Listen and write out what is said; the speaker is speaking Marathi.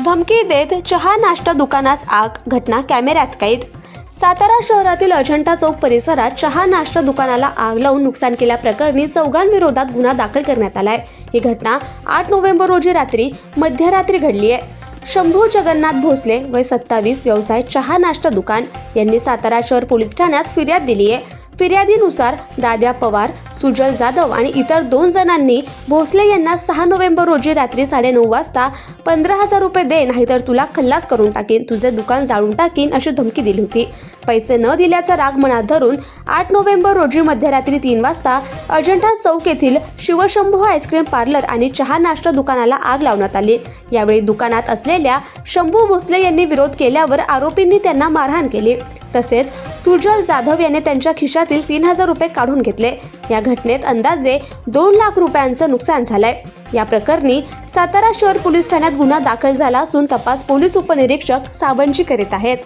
धमकी देत चहा नाश्ता दुकानास आग, घटना कॅमेऱ्यात कैद। सातारा शहरातील अजंठा चौक परिसरात चहा नाश्ता दुकानाला आग लावून नुकसान केल्याप्रकरणी चौघांविरोधात गुन्हा दाखल करण्यात आलाय। ही घटना 8 नोव्हेंबर रोजी मध्यरात्री घडली आहे। शंभू जगन्नाथ भोसले वय 27, व्यवसाय चहा नाश्ता दुकान यांनी सातारा शहर पोलीस ठाण्यात फिर्याद दिली आहे। फिर्यादीनुसार दाद्या पवार, सुजल जाधव आणि इतर 2 जणांनी भोसले यांना 6 नोव्हेंबर रोजी रात्री 9:30 वाजता 15,000 रुपये दे, नाहीतर तुला खल्लास करून टाकीन, तुझे दुकान जाळून टाकीन अशी धमकी दिली होती। पैसे न दिल्याचा राग मनात धरून 8 नोव्हेंबर रोजी मध्यरात्री 3 वाजता अजंठा चौक येथील शिवशंभू आईस्क्रीम पार्लर आणि चहा नाश्ता दुकानाला आग लावण्यात आली। यावेळी दुकानात असलेल्या शंभू भोसले यांनी विरोध केल्यावर आरोपींनी त्यांना मारहाण केली। तसेच सुजल जाधव याने त्यांच्या खिशातील 3,000 रुपये काढून घेतले। या घटनेत अंदाजे 2 लाख रुपयांचं नुकसान झालंय। या प्रकरणी सातारा शहर पोलीस ठाण्यात गुन्हा दाखल झाला असून तपास पोलीस उपनिरीक्षक सावंजी करीत आहेत।